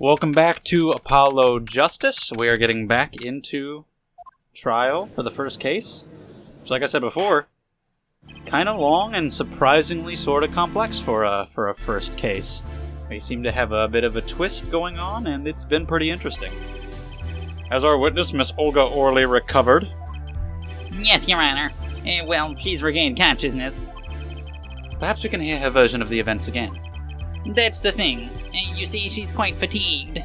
Welcome back to Apollo Justice. We are getting back into trial for the first case. Which, like I said before, kind of long and surprisingly sort of complex for a first case. We seem to have a bit of a twist going on, and it's been pretty interesting. Has our witness, Miss Olga Orley, recovered? Yes, Your Honor. Well, she's regained consciousness. Perhaps we can hear her version of the events again. That's the thing. You see, she's quite fatigued.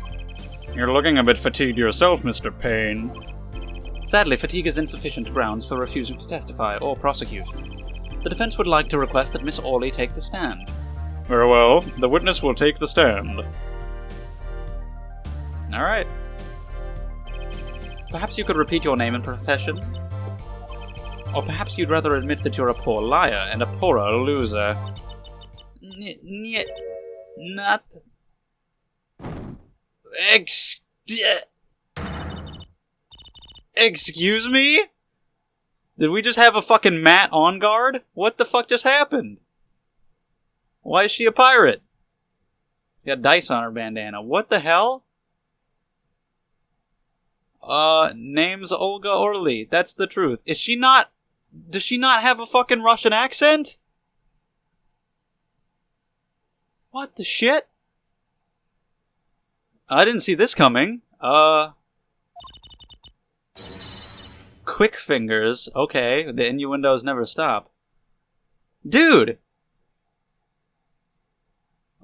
You're looking a bit fatigued yourself, Mr. Payne. Sadly, fatigue is insufficient grounds for refusing to testify or prosecute. The defense would like to request that Miss Orley take the stand. Very well. The witness will take the stand. Alright. Perhaps you could repeat your name and profession? Or perhaps you'd rather admit that you're a poor liar and a poorer loser. Not... Excuse me? Did we just have a fucking Matt on guard? What the fuck just happened? Why is she a pirate? She got dice on her bandana. What the hell? Name's Olga Orley. That's the truth. Is she not... Does she not have a fucking Russian accent? What the shit? I didn't see this coming. Quick fingers. Okay, the innuendos never stop. Dude!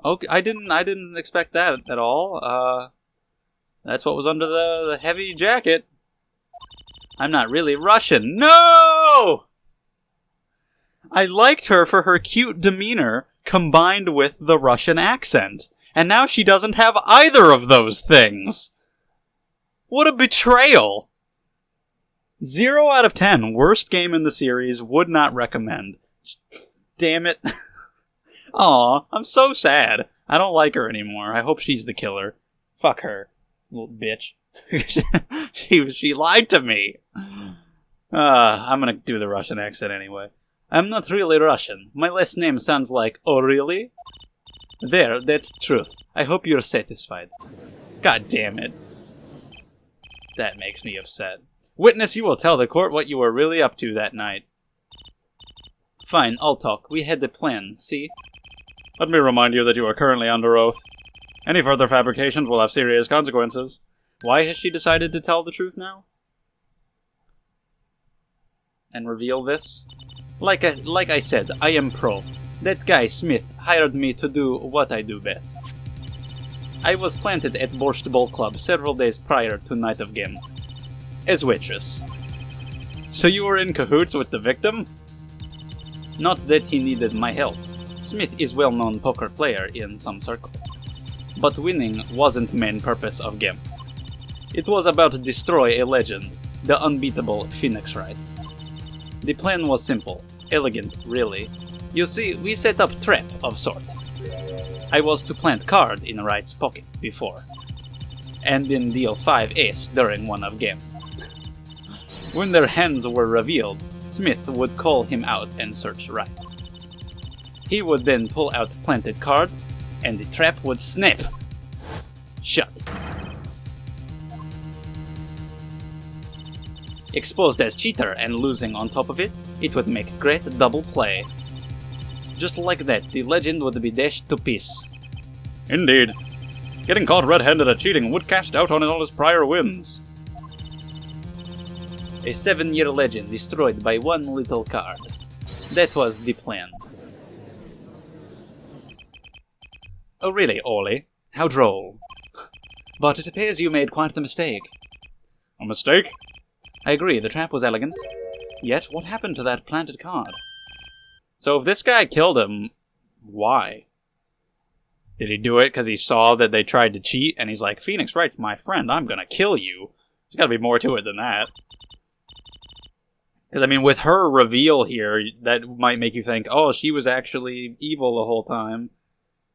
Okay, I didn't expect that at all. That's what was under the heavy jacket. I'm not really Russian. No! I liked her for her cute demeanor combined with the Russian accent. And now she doesn't have either of those things. What a betrayal. 0 out of 10. Worst game in the series. Would not recommend. Damn it. Aw, I'm so sad. I don't like her anymore. I hope she's the killer. Fuck her. Little bitch. she lied to me. I'm gonna do the Russian accent anyway. I'm not really Russian. My last name sounds like, oh really? There, that's truth. I hope you're satisfied. God damn it. That makes me upset. Witness, you will tell the court what you were really up to that night. Fine, I'll talk. We had the plan, see? Let me remind you that you are currently under oath. Any further fabrications will have serious consequences. Why has she decided to tell the truth now? And reveal this? Like I said, I am pro. That guy, Smith, hired me to do what I do best. I was planted at Borscht Bowl Club several days prior to night of game. As waitress. So you were in cahoots with the victim? Not that he needed my help. Smith is well-known poker player in some circles. But winning wasn't main purpose of game. It was about to destroy a legend, the unbeatable Phoenix Wright. The plan was simple, elegant, really. You see, we set up trap of sort. I was to plant card in Wright's pocket before, and then deal 5 ace during one of game. When their hands were revealed, Smith would call him out and search Wright. He would then pull out planted card, and the trap would snap shut. Exposed as cheater and losing on top of it, it would make great double play. Just like that, the legend would be dashed to piece. Indeed. Getting caught red-handed at cheating would cast doubt on all his prior wins. A 7-year legend destroyed by one little card. That was the plan. Oh really, Orley? How droll. But it appears you made quite the mistake. A mistake? I agree, the trap was elegant. Yet, what happened to that planted card? So if this guy killed him, why? Did he do it because he saw that they tried to cheat, and he's like, Phoenix Wright's my friend, I'm gonna kill you? There's gotta be more to it than that. Because, I mean, with her reveal here, that might make you think, oh, she was actually evil the whole time.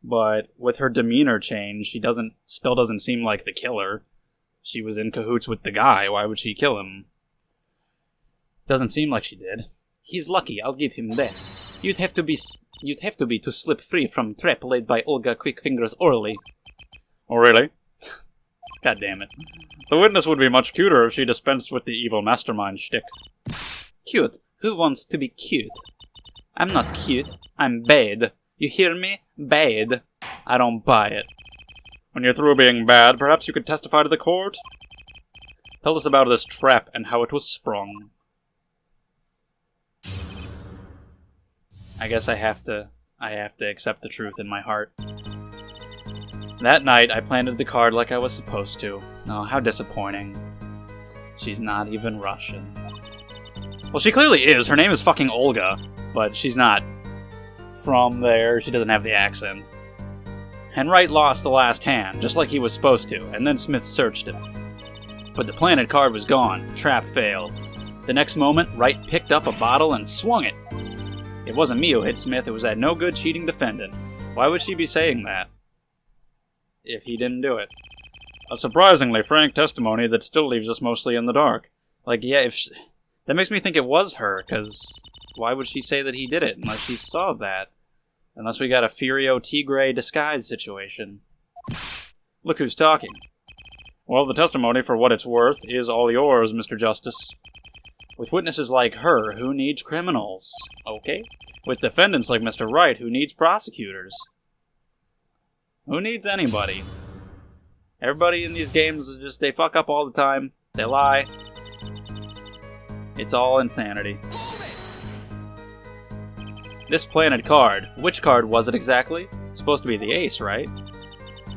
But with her demeanor change, she still doesn't seem like the killer. She was in cahoots with the guy, why would she kill him? Doesn't seem like she did. He's lucky, I'll give him that. You'd have to be to slip free from trap laid by Olga Quickfingers Orley. Oh, really? God damn it. The witness would be much cuter if she dispensed with the evil mastermind shtick. Cute? Who wants to be cute? I'm not cute. I'm bad. You hear me? Bad. I don't buy it. When you're through being bad, perhaps you could testify to the court? Tell us about this trap and how it was sprung. I guess I have to accept the truth in my heart. That night, I planted the card like I was supposed to. Oh, how disappointing. She's not even Russian. Well, she clearly is. Her name is fucking Olga, but she's not from there. She doesn't have the accent. And Wright lost the last hand, just like he was supposed to, and then Smith searched him. But the planted card was gone. The trap failed. The next moment, Wright picked up a bottle and swung it. It wasn't me who hit Smith, it was that no-good cheating defendant. Why would she be saying that if he didn't do it? A surprisingly frank testimony that still leaves us mostly in the dark. Like, yeah, that makes me think it was her, because why would she say that he did it unless she saw that? Unless we got a Furio Tigre disguise situation. Look who's talking. Well, the testimony, for what it's worth, is all yours, Mr. Justice. With witnesses like her, who needs criminals? Okay. With defendants like Mr. Wright, who needs prosecutors? Who needs anybody? Everybody in these games is just, they fuck up all the time. They lie. It's all insanity. This planted card, which card was it exactly? Supposed to be the ace, right?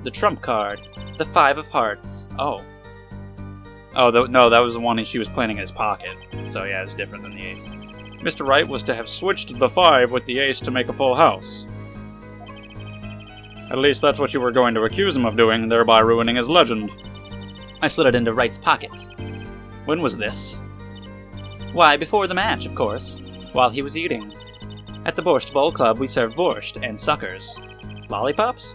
The trump card. The 5 of hearts. Oh. Oh, no, that was the one she was planting in his pocket. So yeah, it's different than the ace. Mr. Wright was to have switched the 5 with the ace to make a full house. At least that's what you were going to accuse him of doing, thereby ruining his legend. I slid it into Wright's pocket. When was this? Why, before the match, of course. While he was eating. At the Borscht Bowl Club, we serve borscht and suckers. Lollipops?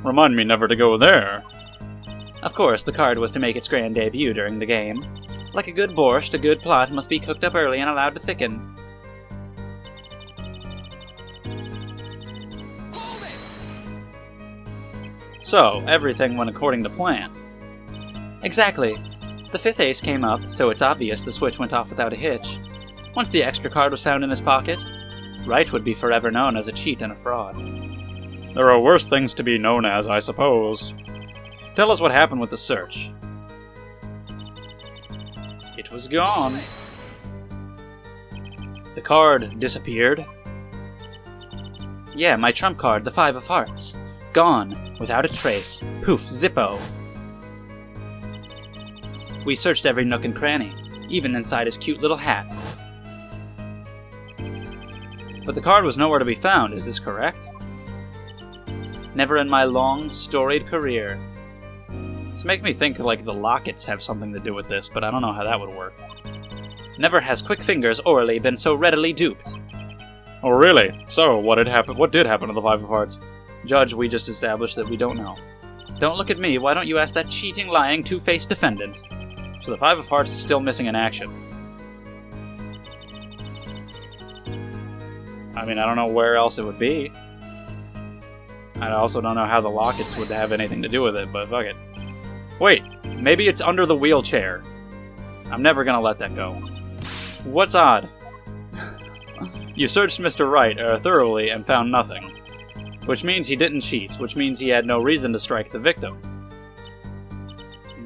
Remind me never to go there. Of course, the card was to make its grand debut during the game. Like a good borscht, a good plot must be cooked up early and allowed to thicken. So, everything went according to plan. Exactly. The 5th ace came up, so it's obvious the switch went off without a hitch. Once the extra card was found in his pocket, Wright would be forever known as a cheat and a fraud. There are worse things to be known as, I suppose. Tell us what happened with the search. It was gone. The card disappeared. Yeah, my trump card, the 5 of hearts. Gone, without a trace. Poof, zippo. We searched every nook and cranny, even inside his cute little hat. But the card was nowhere to be found, is this correct? Never in my long, storied career. This makes me think like the lockets have something to do with this, but I don't know how that would work. Never has Quick Fingers Orally been so readily duped. Oh really? So, what did happen to the 5 of hearts? Judge, we just established that we don't know. Don't look at me, why don't you ask that cheating, lying, two-faced defendant? So the 5 of hearts is still missing in action. I mean, I don't know where else it would be. I also don't know how the lockets would have anything to do with it, but fuck it. Wait, maybe it's under the wheelchair. I'm never gonna let that go. What's odd? You searched Mr. Wright thoroughly and found nothing. Which means he didn't cheat, which means he had no reason to strike the victim.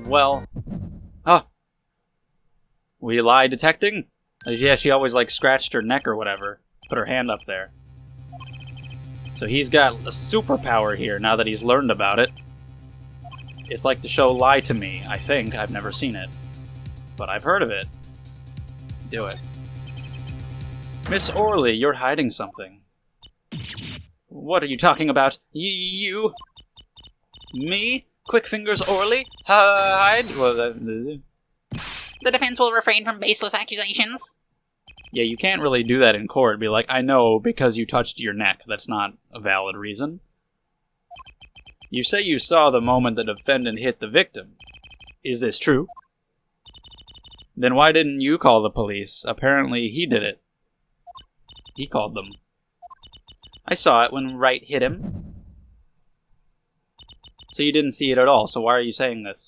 Well... Huh. We lie detecting? Yeah, she always, like, scratched her neck or whatever. Put her hand up there. So he's got a superpower here now that he's learned about it. It's like the show Lie to Me, I think. I've never seen it. But I've heard of it. Do it. Miss Orley, you're hiding something. What are you talking about? You? Me? Quick Fingers Orley? Hide? Well, The defense will refrain from baseless accusations. yeah, you can't really do that in court. Be like, I know because you touched your neck. That's not a valid reason. You say you saw the moment the defendant hit the victim. Is this true? Then why didn't you call the police? Apparently he did it. He called them. I saw it when Wright hit him. So you didn't see it at all, so why are you saying this?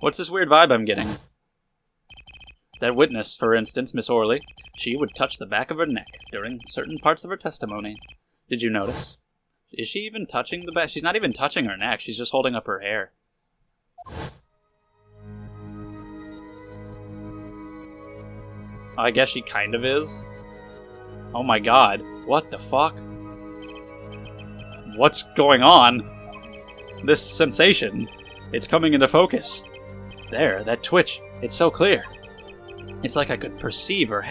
What's this weird vibe I'm getting? That witness, for instance, Miss Orley, she would touch the back of her neck during certain parts of her testimony. Did you notice? Is she even touching the back? She's not even touching her neck. She's just holding up her hair. I guess she kind of is. Oh my god. What the fuck? What's going on? This sensation. It's coming into focus. There, that twitch. It's so clear. It's like I could perceive her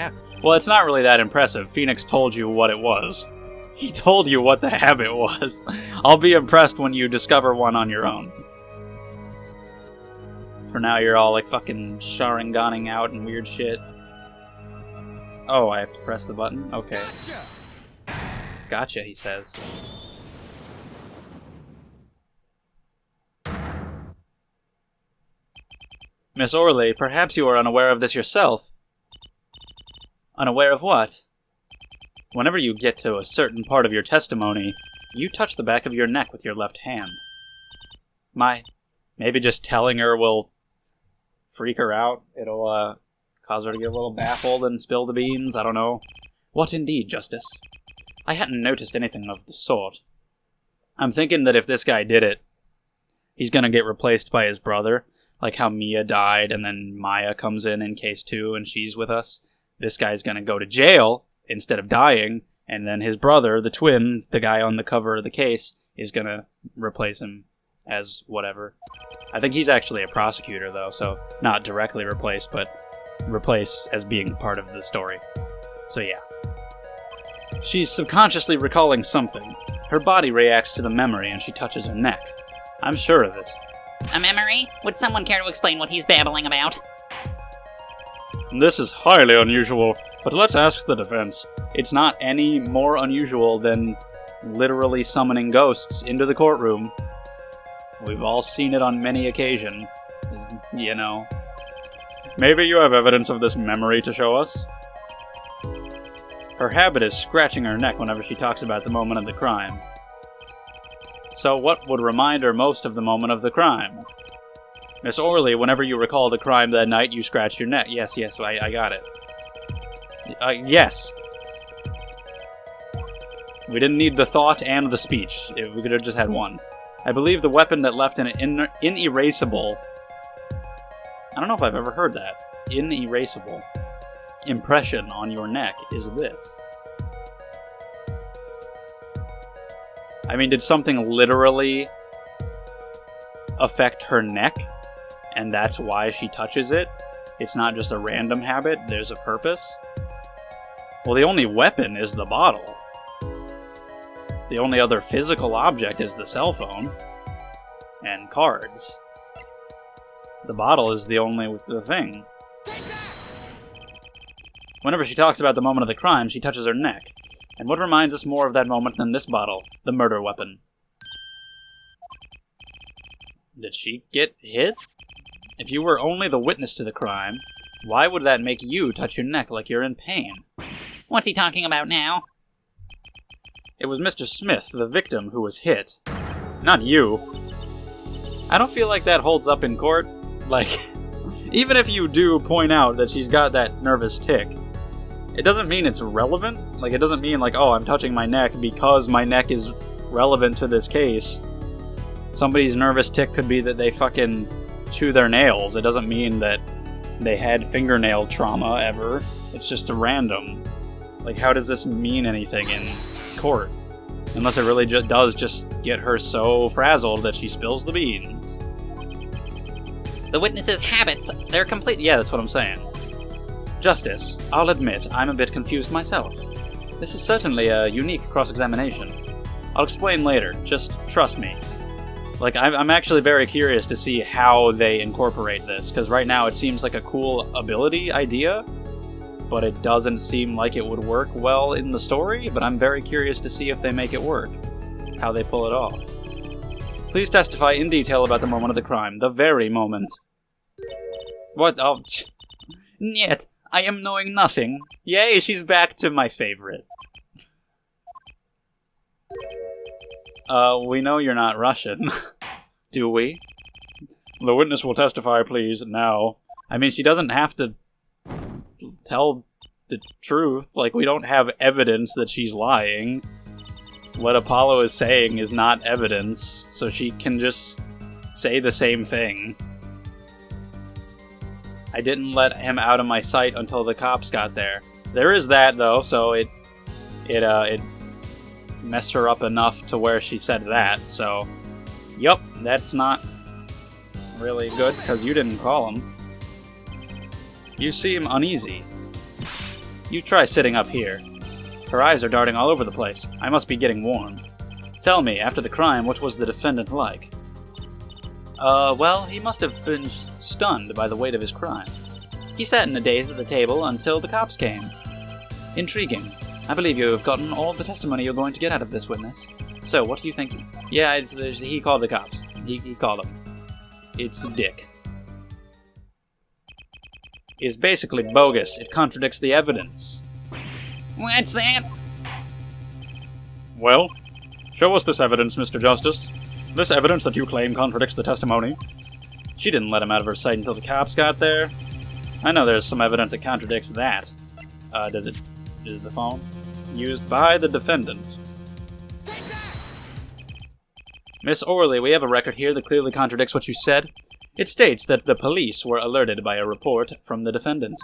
Well, it's not really that impressive. Phoenix told you what it was. He told you what the habit was. I'll be impressed when you discover one on your own. For now, you're all like fucking Sharinganing out and weird shit. Oh, I have to press the button? Okay. Gotcha, he says. Miss Orley, perhaps you are unaware of this yourself. Unaware of what? Whenever you get to a certain part of your testimony, you touch the back of your neck with your left hand. Maybe just telling her will freak her out. It'll, cause her to get a little baffled and spill the beans, I don't know. What indeed, Justice? I hadn't noticed anything of the sort. I'm thinking that if this guy did it, he's gonna get replaced by his brother, like how Mia died and then Maya comes in case 2 and she's with us. This guy's gonna go to jail instead of dying, and then his brother, the twin, the guy on the cover of the case, is gonna replace him as whatever. I think he's actually a prosecutor, though, so not directly replace, but replace as being part of the story. So yeah. She's subconsciously recalling something. Her body reacts to the memory and she touches her neck. I'm sure of it. A memory? Would someone care to explain what he's babbling about? This is highly unusual, but let's ask the defense. It's not any more unusual than literally summoning ghosts into the courtroom. We've all seen it on many occasions, you know. Maybe you have evidence of this memory to show us? Her habit is scratching her neck whenever she talks about the moment of the crime. So what would remind her most of the moment of the crime? Miss Orley, whenever you recall the crime that night, you scratch your neck. Yes, I got it. Yes. We didn't need the thought and the speech. We could have just had one. I believe the weapon that left an inerasable... I don't know if I've ever heard that. Inerasable impression on your neck is this. I mean, did something literally affect her neck? And that's why she touches it? It's not just a random habit, there's a purpose? Well, the only weapon is the bottle. The only other physical object is the cell phone. And cards. The bottle is the only thing. Whenever she talks about the moment of the crime, she touches her neck. And what reminds us more of that moment than this bottle? The murder weapon. Did she get hit? If you were only the witness to the crime, why would that make you touch your neck like you're in pain? What's he talking about now? It was Mr. Smith, the victim, who was hit. Not you. I don't feel like that holds up in court. Like, even if you do point out that she's got that nervous tick, it doesn't mean it's relevant. Like, it doesn't mean, like, oh, I'm touching my neck because my neck is relevant to this case. Somebody's nervous tick could be that they fucking chew their nails. It doesn't mean that they had fingernail trauma ever. It's just a random. Like, how does this mean anything in court? Unless it really does just get her so frazzled that she spills the beans. The witness's habits, they're complete... Yeah, that's what I'm saying. Justice, I'll admit, I'm a bit confused myself. This is certainly a unique cross-examination. I'll explain later, just trust me. Like, I'm actually very curious to see how they incorporate this, because right now it seems like a cool ability idea, but it doesn't seem like it would work well in the story, but I'm very curious to see if they make it work, how they pull it off. Please testify in detail about the moment of the crime, the very moment. What? Oh, Niet, I am knowing nothing. Yay, she's back to my favorite. We know you're not Russian. Do we? The witness will testify, please, now. I mean, she doesn't have to tell the truth. Like, we don't have evidence that she's lying. What Apollo is saying is not evidence, so she can just say the same thing. I didn't let him out of my sight until the cops got there. There is that, though, so it messed her up enough to where she said that, so... Yup, that's not really good, because you didn't call him. You seem uneasy. You try sitting up here. Her eyes are darting all over the place. I must be getting warm. Tell me, after the crime, what was the defendant like? Well, he must have been stunned by the weight of his crime. He sat in a daze at the table until the cops came. Intriguing. I believe you have gotten all the testimony you're going to get out of this witness. So, what do you think? Yeah, he called the cops. He called them. It's Dick. It's basically bogus. It contradicts the evidence. What's that? Well, show us this evidence, Mr. Justice. This evidence that you claim contradicts the testimony. She didn't let him out of her sight until the cops got there. I know there's some evidence that contradicts that. Is the phone used by the defendant? Miss Orley, we have a record here that clearly contradicts what you said. It states that the police were alerted by a report from the defendant.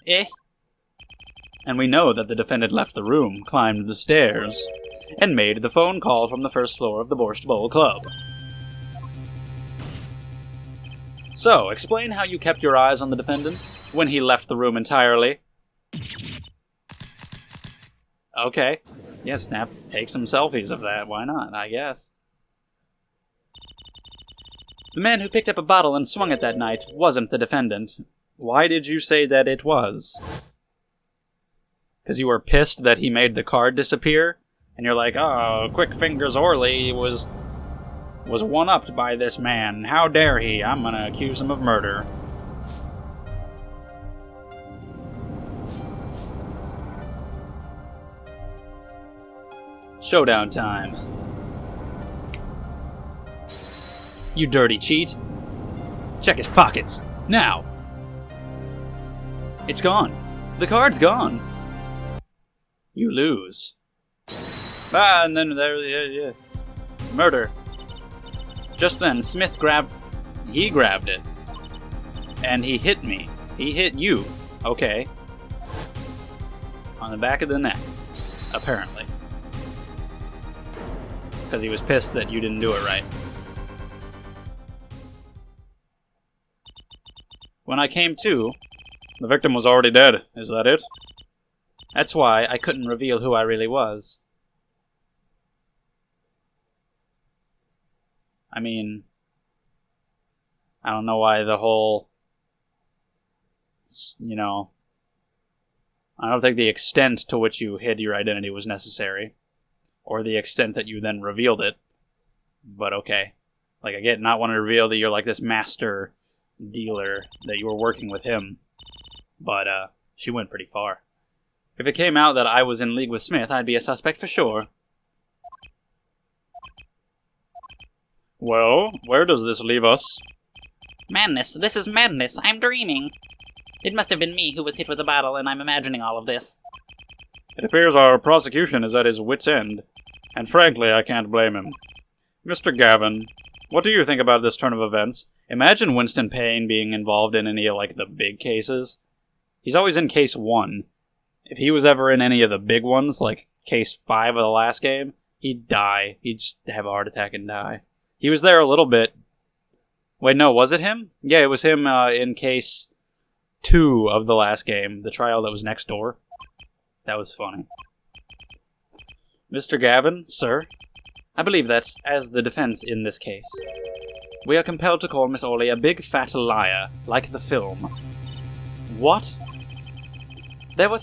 Eh? And we know that the defendant left the room, climbed the stairs, and made the phone call from the first floor of the Borscht Bowl Club. So, explain how you kept your eyes on the defendant when he left the room entirely. Okay. Yeah, Snap, take some selfies of that. Why not, I guess. The man who picked up a bottle and swung it that night wasn't the defendant. Why did you say that it was? Because you were pissed that he made the card disappear? And you're like, oh, Quick Fingers Orley was one-upped by this man. How dare he? I'm gonna accuse him of murder. Showdown time. You dirty cheat. Check his pockets. Now! It's gone. The card's gone. You lose. Ah, and then there, yeah. Murder. Just then, Smith grabbed it. And he hit me. He hit you. Okay. On the back of the neck. Apparently. Because he was pissed that you didn't do it right. When I came to, the victim was already dead. Is that it? That's why I couldn't reveal who I really was. I mean, I don't know why the whole, I don't think the extent to which you hid your identity was necessary. Or the extent that you then revealed it. But okay. Like, I get not wanting to reveal that you're like this master dealer, that you were working with him. But, she went pretty far. If it came out that I was in league with Smith, I'd be a suspect for sure. Well, where does this leave us? Madness. This is madness. I'm dreaming. It must have been me who was hit with a bottle, and I'm imagining all of this. It appears our prosecution is at his wit's end, and frankly, I can't blame him. Mr. Gavin, what do you think about this turn of events? Imagine Winston Payne being involved in any of, the big cases. He's always in case 1. If he was ever in any of the big ones, like case 5 of the last game, he'd die. He'd just have a heart attack and die. He was there a little bit. Wait, no, was it him? Yeah, it was him in case 2 of the last game, the trial that was next door. That was funny. Mr. Gavin, sir, I believe that, as the defense in this case, we are compelled to call Miss Orley a big fat liar, like the film. What? There were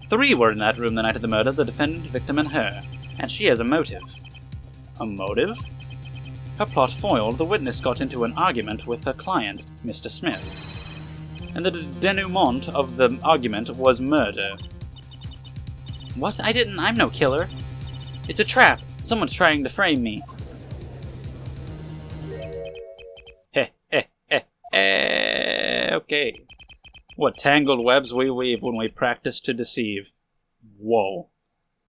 3 were in that room the night of the murder, the defendant, victim, and her, and she has a motive. A motive? Her plot foiled, the witness got into an argument with her client, Mr. Smith. And the denouement of the argument was murder. What? I'm no killer. It's a trap. Someone's trying to frame me. Heh, Okay. What tangled webs we weave when we practice to deceive. Whoa.